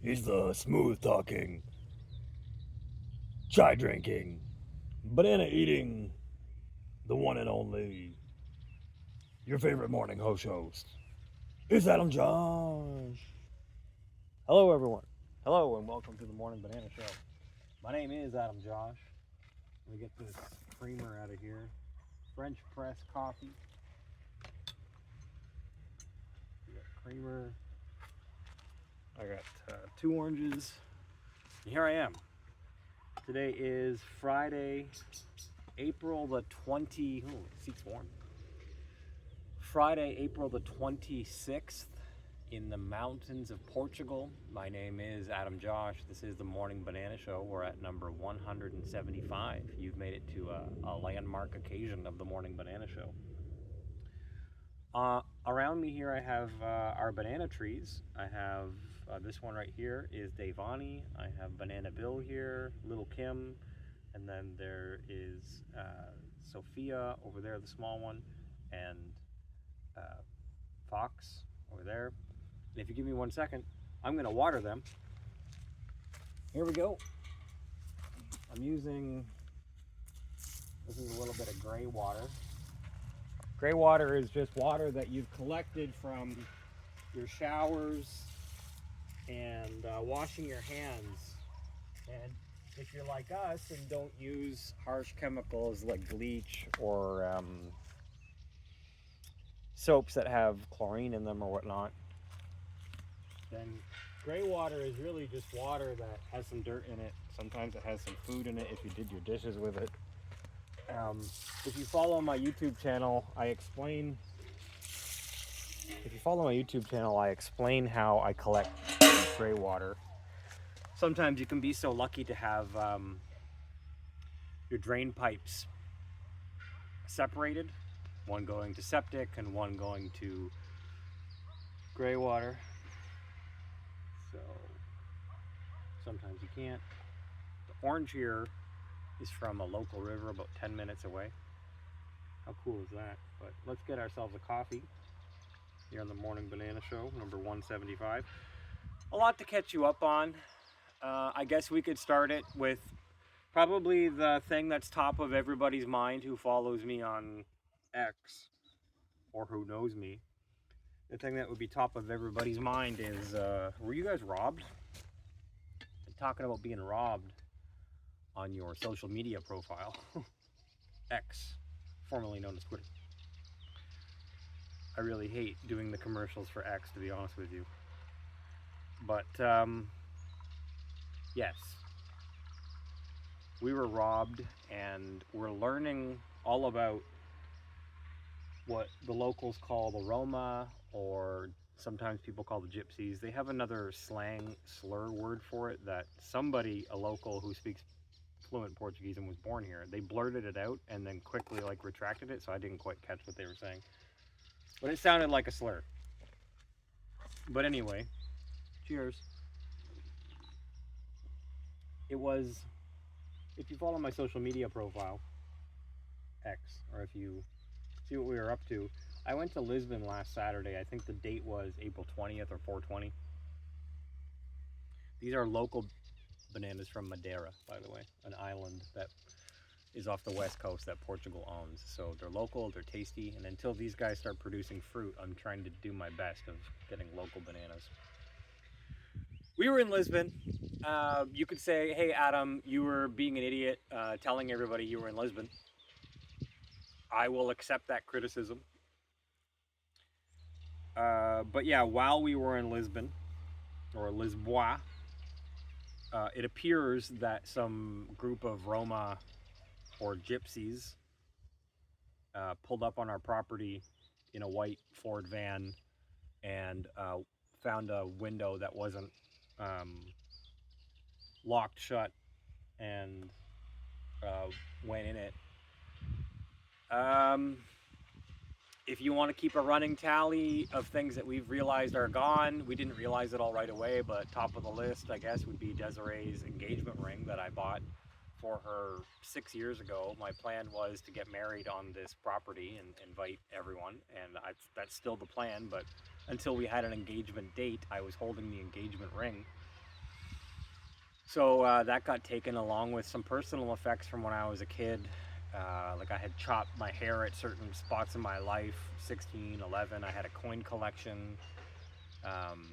He's the smooth talking, chai drinking, banana eating, the one and only, your favorite morning host. It's Adam Josh. Hello, everyone. Hello, and welcome to the Morning Banana Show. My name is Adam Josh. Let me get this creamer out of here. French press coffee. We got creamer. I got two oranges. And here I am. Today is Friday, April the 20. Oh, the seat's warm. Friday, April the 26th. In the mountains of Portugal. My name is Adam Josh. This is the Morning Banana Show. We're at number 175. You've made it to a landmark occasion of the Morning Banana Show. Around me here I have our banana trees. I have this one right here is Devani. I have Banana Bill here, Little Kim, and then there is Sophia over there, the small one, and Fox over there. And if you give me 1 second, I'm going to water them. Here we go. I'm using, this is a little bit of gray water. Gray water is just water that you've collected from your showers and washing your hands. And if you're like us and don't use harsh chemicals like bleach or soaps that have chlorine in them or whatnot, then gray water is really just water that has some dirt in it. Sometimes it has some food in it if you did your dishes with it. If you follow my YouTube channel, I explain. If you follow my YouTube channel, I explain how I collect gray water. Sometimes you can be so lucky to have your drain pipes separated, one going to septic and one going to gray water. So sometimes you can't. The orange here is from a local river about 10 minutes away. How cool is that? But let's get ourselves a coffee here on the Morning Banana Show, number 175. A lot to catch you up on. I guess we could start it with probably the thing that's top of everybody's mind who follows me on X or who knows me. The thing that would be top of everybody's mind is, were you guys robbed? I'm talking about being robbed on your social media profile. X, formerly known as Twitter. I really hate doing the commercials for X, to be honest with you. But, yes. We were robbed, and we're learning all about what the locals call the Roma, or sometimes people call the Gypsies. They have another slang slur word for it that somebody, a local who speaks fluent Portuguese and was born here, they blurted it out and then quickly retracted it, so I didn't quite catch what they were saying. But it sounded like a slur. But anyway, cheers. It was, if you follow my social media profile, X, or if you see what we were up to, I went to Lisbon last Saturday. I think the date was April 20th or 420. These are local bananas from Madeira, by the way, an island that is off the west coast that Portugal owns. So they're local, they're tasty, and until these guys start producing fruit, I'm trying to do my best of getting local bananas. We were in Lisbon. You could say, hey, Adam, you were being an idiot telling everybody you were in Lisbon. I will accept that criticism. But yeah, while we were in Lisbon, or Lisboa, it appears that some group of Roma or gypsies pulled up on our property in a white Ford van and found a window that wasn't locked shut and went in it. If you want to keep a running tally of things that we've realized are gone, we didn't realize it all right away, but top of the list, I guess, would be Desiree's engagement ring that I bought for her 6 years ago. My plan was to get married on this property and invite everyone, and that's still the plan, but until we had an engagement date, I was holding the engagement ring. So that got taken along with some personal effects from when I was a kid. Like I had chopped my hair at certain spots in my life, 16, 11. I had a coin collection. Um,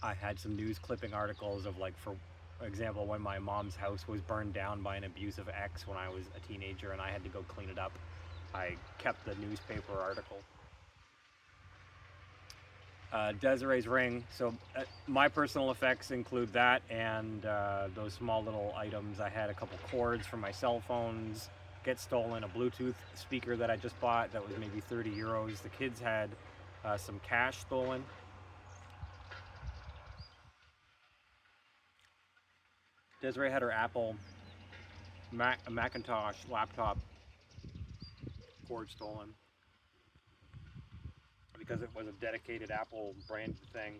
I had some news clipping articles of, like, for example, when my mom's house was burned down by an abusive ex when I was a teenager and I had to go clean it up. I kept the newspaper article. Desiree's ring. So my personal effects include that and those small little items. I had a couple cords from my cell phones get stolen, a Bluetooth speaker that I just bought that was maybe 30 euros. The kids had some cash stolen. Desiree had her Apple Macintosh laptop cord stolen because it was a dedicated Apple branded thing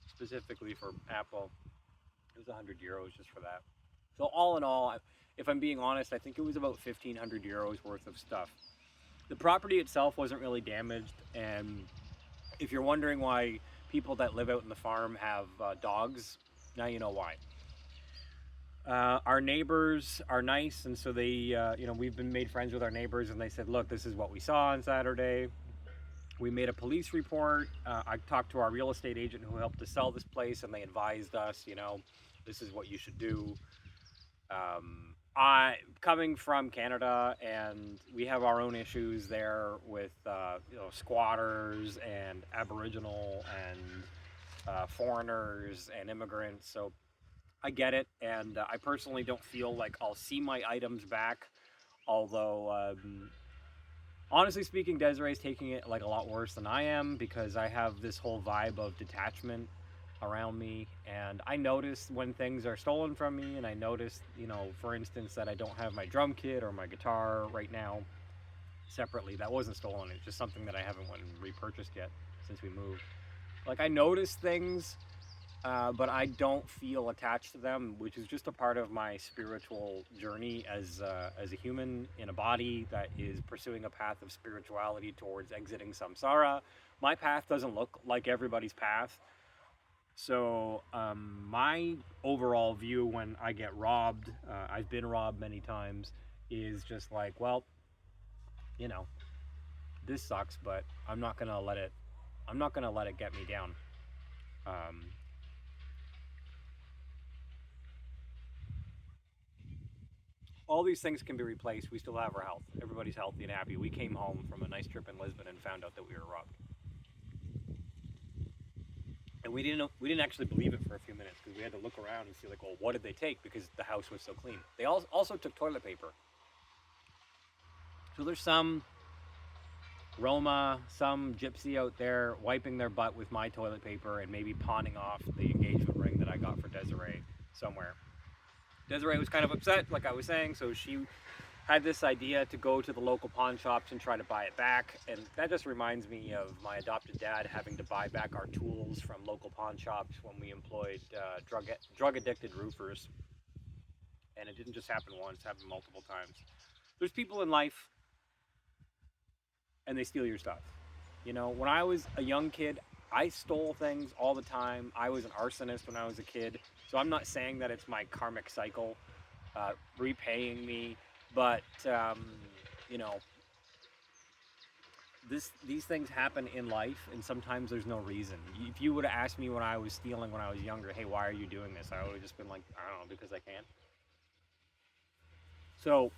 specifically for Apple. It was 100 euros just for that. So all in all, if I'm being honest, I think it was about 1,500 euros worth of stuff. The property itself wasn't really damaged, and if you're wondering why people that live out in the farm have dogs, now you know why. Our neighbors are nice, and so they, we've been made friends with our neighbors, and they said, look, this is what we saw on Saturday. We made a police report. I talked to our real estate agent who helped us sell this place, and they advised us, this is what you should do. I coming from Canada, and we have our own issues there with squatters and Aboriginal and foreigners and immigrants. So I get it, and I personally don't feel like I'll see my items back. Although, honestly speaking, Desiree's taking it like a lot worse than I am because I have this whole vibe of detachment around me, and I notice when things are stolen from me, and I notice, for instance, that I don't have my drum kit or my guitar right now separately. That wasn't stolen. It's just something that I haven't went and repurchased yet since we moved. Like, I notice things, but I don't feel attached to them, which is just a part of my spiritual journey as a human in a body that is pursuing a path of spirituality towards exiting samsara. My path doesn't look like everybody's path. So my overall view when I get robbed, I've been robbed many times, is just like, well, you know, this sucks, but I'm not gonna let it. I'm not gonna let it get me down. Um, all these things can be replaced. We still have our health. Everybody's healthy and happy. We came home from a nice trip in Lisbon and found out that we were robbed, and we didn't actually believe it for a few minutes because we had to look around and see, like, well, what did they take, because the house was so clean. They also took toilet paper. So there's some Roma, some gypsy out there wiping their butt with my toilet paper and maybe pawning off the engagement ring that I got for Desiree somewhere. Desiree was kind of upset, like I was saying, so she had this idea to go to the local pawn shops and try to buy it back. And that just reminds me of my adopted dad having to buy back our tools from local pawn shops when we employed drug addicted roofers. And it didn't just happen once, it happened multiple times. There's people in life and they steal your stuff. When I was a young kid, I stole things all the time. I was an arsonist when I was a kid. So I'm not saying that it's my karmic cycle repaying me, but you know, these things happen in life, and sometimes there's no reason. If you would have asked me when I was stealing when I was younger, hey, why are you doing this? I would have just been like, I don't know, because I can. So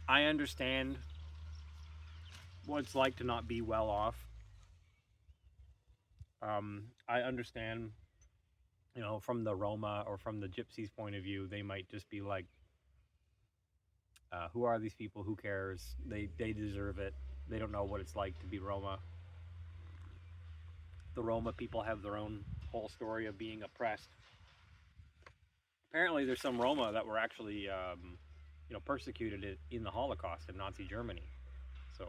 I understand what it's like to not be well off. I understand, from the Roma or from the Gypsies' point of view, they might just be like, who are these people? Who cares? They deserve it. They don't know what it's like to be Roma. The Roma people have their own whole story of being oppressed. Apparently, there's some Roma that were actually, persecuted in the Holocaust in Nazi Germany. So,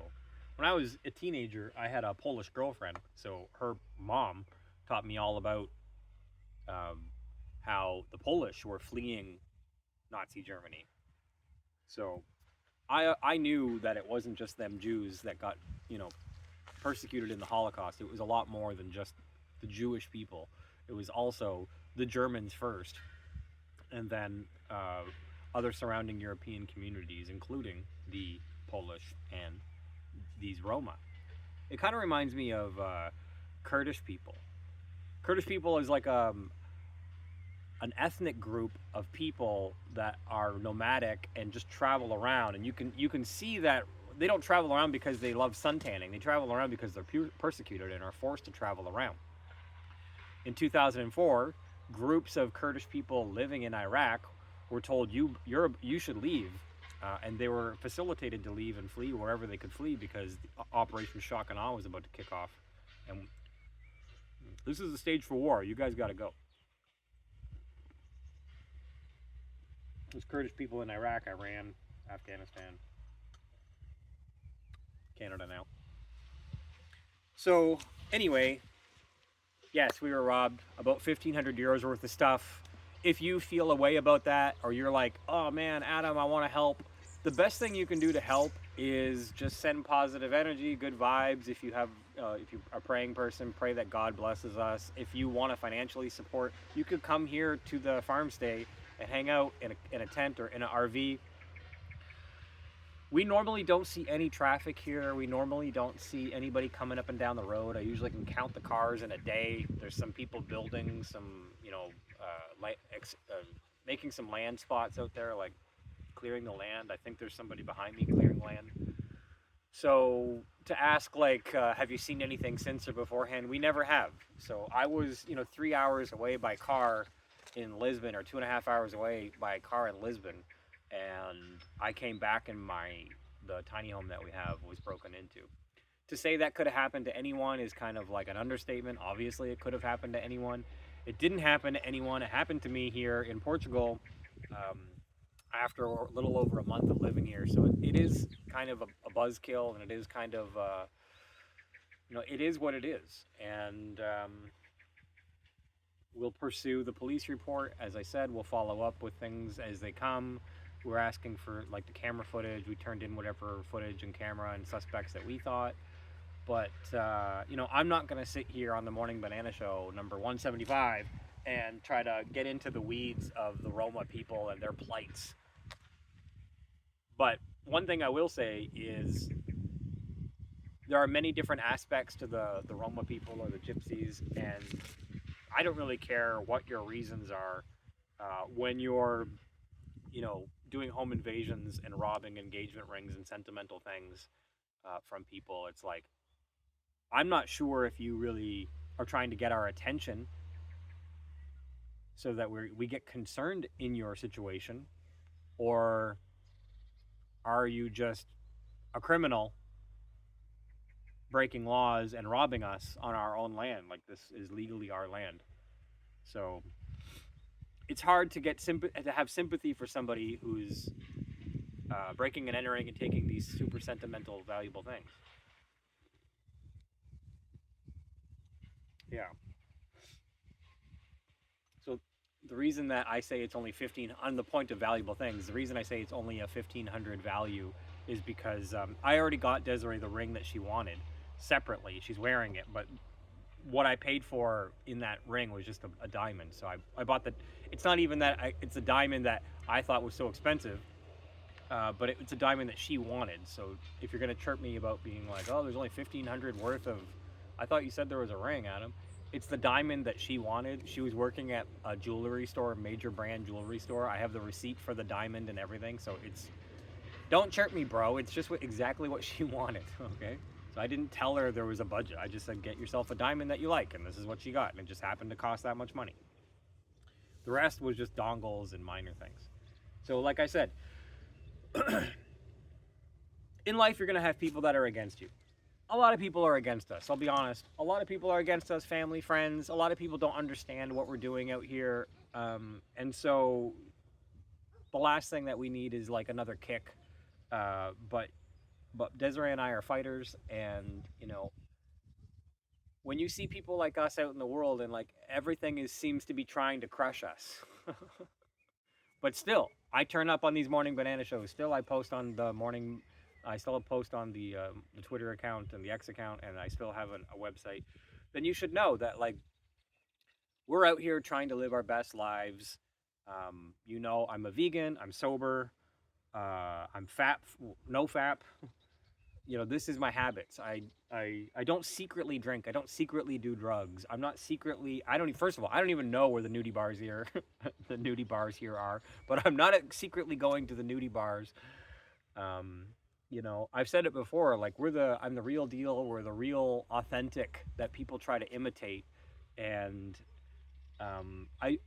when I was a teenager, I had a Polish girlfriend. So her mom taught me all about how the Polish were fleeing Nazi Germany. So I knew that it wasn't just them Jews that got, persecuted in the Holocaust. It was a lot more than just the Jewish people. It was also the Germans first, and then other surrounding European communities, including the Polish and these Roma. It kind of reminds me of Kurdish people. Kurdish people is like an ethnic group of people that are nomadic and just travel around, and you can see that they don't travel around because they love suntanning. They travel around because they're persecuted and are forced to travel around. In 2004, groups of Kurdish people living in Iraq were told you should leave, and they were facilitated to leave and flee wherever they could flee because Operation Shock and Awe was about to kick off, and this is the stage for war. You guys got to go. There's Kurdish people in Iraq, Iran, Afghanistan, Canada now. So anyway, yes, we were robbed about 1,500 euros worth of stuff. If you feel a way about that, or you're like, oh man, Adam, I want to help, the best thing you can do to help is just send positive energy, good vibes. If you are a praying person, pray that God blesses us. If you want to financially support, you could come here to the farm stay and hang out in a tent or in an RV. We normally don't see any traffic here. We normally don't see anybody coming up and down the road. I usually can count the cars in a day. There's some people building some, making some land spots out there, like clearing the land. I think there's somebody behind me clearing land. So to ask, like, have you seen anything since or beforehand? We never have. So I was, 3 hours away by car in Lisbon, or 2.5 hours away by car in Lisbon, and I came back and the tiny home that we have was broken into. To say that could have happened to anyone is kind of like an understatement. Obviously, it could have happened to anyone. It didn't happen to anyone. It happened to me here in Portugal um, after a little over a month of living here. So it is kind of a buzzkill, and it is kind of, it is what it is. And we'll pursue the police report. As I said, we'll follow up with things as they come. We're asking for like the camera footage. We turned in whatever footage and camera and suspects that we thought. But I'm not going to sit here on the Morning Banana Show number 175 and try to get into the weeds of the Roma people and their plights. But one thing I will say is there are many different aspects to the Roma people or the gypsies, and I don't really care what your reasons are when you're, doing home invasions and robbing engagement rings and sentimental things from people. It's like, I'm not sure if you really are trying to get our attention so that we get concerned in your situation, or are you just a criminal breaking laws and robbing us on our own land? Like, this is legally our land. So it's hard to to have sympathy for somebody who's breaking and entering and taking these super sentimental, valuable things. Yeah. So the reason that I say it's only 15 on the point of valuable things, the reason I say it's only a 1,500 value is because I already got Desiree the ring that she wanted separately. She's wearing it, but what I paid for in that ring was just a diamond. So I bought it's not even that, it's a diamond that I thought was so expensive, but it's a diamond that she wanted. So if you're going to chirp me about being like, oh, there's only 1,500 worth of, I thought you said there was a ring, Adam. It's the diamond that she wanted. She was working at a jewelry store, major brand jewelry store. I have the receipt for the diamond and everything. So don't chirp me, bro. It's just exactly what she wanted, okay? So I didn't tell her there was a budget. I just said, get yourself a diamond that you like, and this is what she got. And it just happened to cost that much money. The rest was just dongles and minor things. So like I said, in life, you're going to have people that are against you. A lot of people are against us. I'll be honest. A lot of people are against us, family, friends. A lot of people don't understand what we're doing out here. And so the last thing that we need is like another kick. But Desiree and I are fighters, and when you see people like us out in the world, and like everything seems to be trying to crush us. But still, I turn up on these Morning Banana Shows. Still, I post on the morning. I still post on the Twitter account and the X account, and I still have a website. Then you should know that, like, we're out here trying to live our best lives. You know, I'm a vegan, I'm sober, I'm fat, no fap. You know, this is my habits. I don't secretly drink. I don't secretly do drugs. I'm not secretly. I don't even. First of all, I don't even know where the nudie bars here, the nudie bars here are. But I'm not secretly going to the nudie bars. Um, you know, I've said it before. Like I'm the real deal. We're the real authentic that people try to imitate. And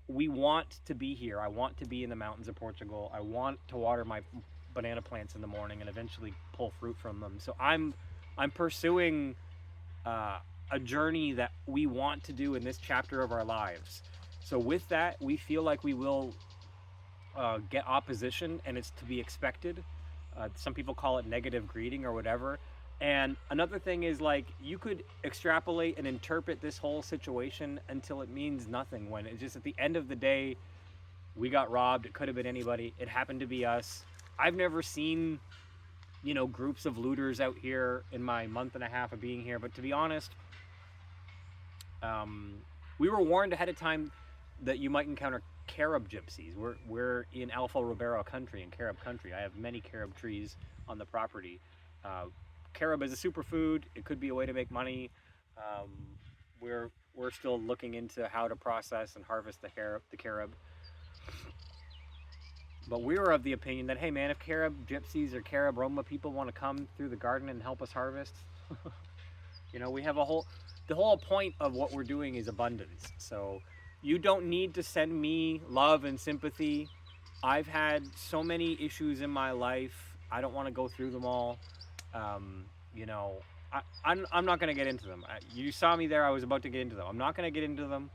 we want to be here. I want to be in the mountains of Portugal. I want to water my banana plants in the morning and eventually pull fruit from them. So I'm pursuing a journey that we want to do in this chapter of our lives. So with that, we feel like we will get opposition, and it's to be expected. Some people call it negative greeting or whatever. And another thing is, like, you could extrapolate and interpret this whole situation until it means nothing, when it's just at the end of the day, we got robbed. It could have been anybody. It happened to be us. I've never seen, you know, groups of looters out here in my month and a half of being here. But to be honest, we were warned ahead of time that you might encounter carob gypsies. We're in Alfa Ribeiro country, in carob country. I have many carob trees on the property. Carob is a superfood. It could be a way to make money. Um, we're still looking into how to process and harvest the carob. But we were of the opinion that, hey man, if carob gypsies or carob Roma people want to come through the garden and help us harvest, you know, we have the whole point of what we're doing is abundance. So you don't need to send me love and sympathy. I've had so many issues in my life. I don't want to go through them all. You know, I'm not going to get into them. You saw me there. I was about to get into them. I'm not going to get into them.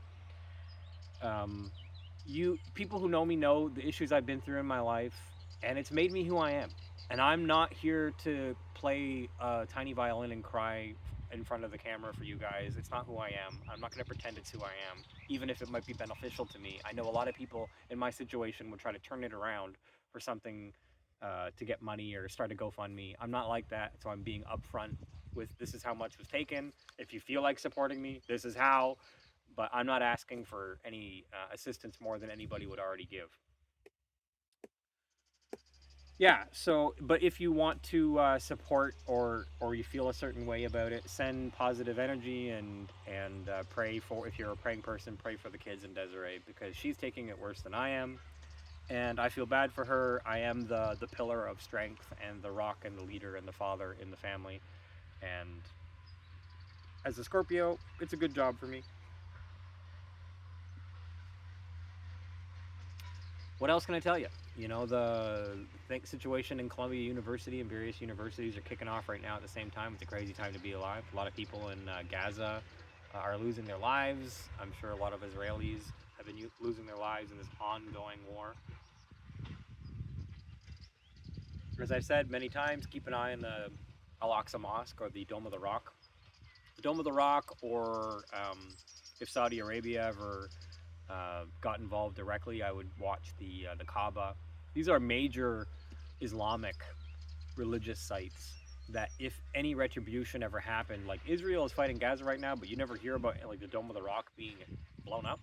You people who know me know the issues I've been through in my life, and it's made me who I am. And I'm not here to play a tiny violin and cry in front of the camera for you guys. It's not who I am. I'm not going to pretend it's who I am, even if it might be beneficial to me. I know a lot of people in my situation would try to turn it around for something to get money or start a GoFundMe. I'm not like that, so I'm being upfront with this is how much was taken. If you feel like supporting me, this is how. But I'm not asking for any assistance more than anybody would already give. Yeah, so, but if you want to support or you feel a certain way about it, send positive energy and pray for, if you're a praying person, pray for the kids and Desiree, because she's taking it worse than I am. And I feel bad for her. I am the pillar of strength and the rock and the leader and the father in the family. And as a Scorpio, it's a good job for me. What else can I tell you? You know, the situation in Columbia University and various universities are kicking off right now at the same time. It's a crazy time to be alive. A lot of people in Gaza are losing their lives. I'm sure a lot of Israelis have been losing their lives in this ongoing war. As I've said many times, keep an eye on the Al-Aqsa Mosque or the Dome of the Rock. The Dome of the Rock, or if Saudi Arabia ever got involved directly, I would watch the Kaaba. These are major Islamic religious sites that if any retribution ever happened, like Israel is fighting Gaza right now, but you never hear about like the Dome of the Rock being blown up.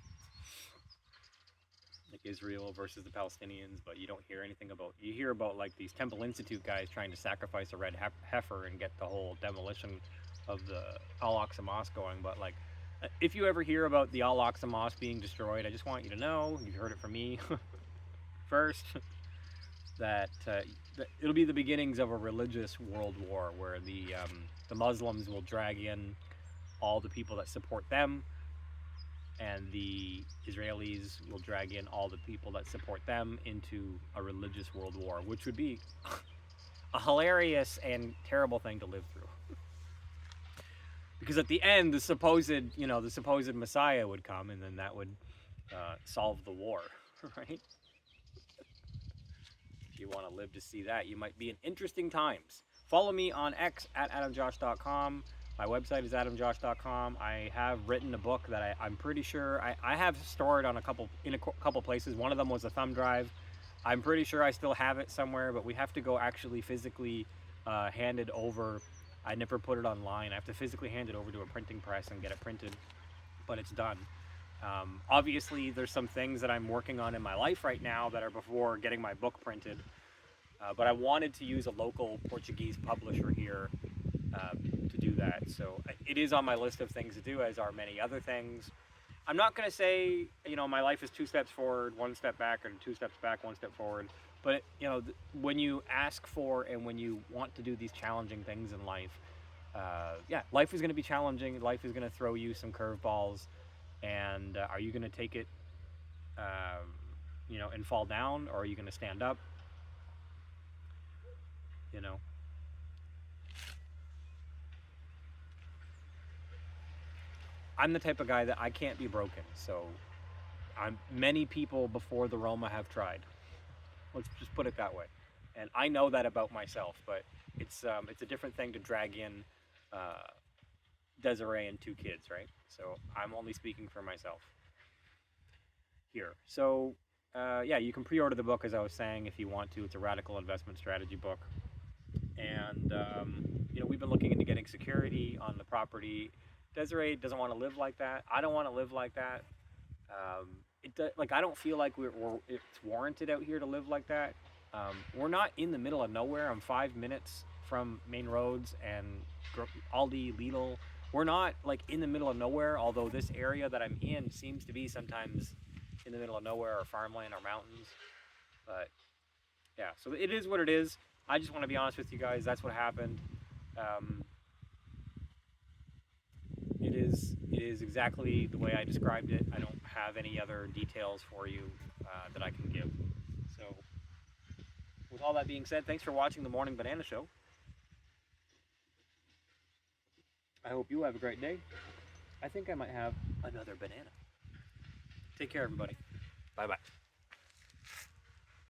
Like Israel versus the Palestinians, but you don't hear anything about, you hear about like these Temple Institute guys trying to sacrifice a red heifer and get the whole demolition of the Al-Aqsa Mosque going. But like, if you ever hear about the Al-Aqsa Mosque being destroyed, I just want you to know, you've heard it from me first, that it'll be the beginnings of a religious world war where the Muslims will drag in all the people that support them, and the Israelis will drag in all the people that support them into a religious world war, which would be a hilarious and terrible thing to live through. Because at the end, the supposed Messiah would come, and then that would solve the war, right? If you want to live to see that, you might be in interesting times. Follow me on X at adamjosh.com. My website is adamjosh.com. I have written a book that I'm pretty sure I have stored on a couple places. One of them was a thumb drive. I'm pretty sure I still have it somewhere, but we have to go actually physically hand it over. I never put it online. I have to physically hand it over to a printing press and get it printed, but it's done. Obviously, there's some things that I'm working on in my life right now that are before getting my book printed. But I wanted to use a local Portuguese publisher here to do that. So it is on my list of things to do, as are many other things. I'm not going to say, my life is 2 steps forward, 1 step back, or 2 steps back, 1 step forward. But, when you ask for and when you want to do these challenging things in life, yeah, life is going to be challenging. Life is going to throw you some curveballs. And are you going to take it, and fall down, or are you going to stand up? You know, I'm the type of guy that I can't be broken. So many people before the Roma have tried. Let's just put it that way. And I know that about myself, but it's a different thing to drag in uh, Desiree and 2 kids, right? So I'm only speaking for myself here. So yeah, you can pre-order the book, as I was saying, if you want to. It's a radical investment strategy book, and we've been looking into getting security on the property. Desiree doesn't want to live like that. I don't want to live like that. Like, I don't feel like it's warranted out here to live like that. We're not in the middle of nowhere. I'm 5 minutes from main roads and Aldi, Lidl. We're not like in the middle of nowhere. Although this area that I'm in seems to be sometimes in the middle of nowhere or farmland or mountains. But yeah, so it is what it is. I just want to be honest with you guys. That's what happened. Um, it is exactly the way I described it. I don't have any other details for you that I can give. So, with all that being said, thanks for watching the Morning Banana Show. I hope you have a great day. I think I might have another banana. Take care, everybody. Bye bye.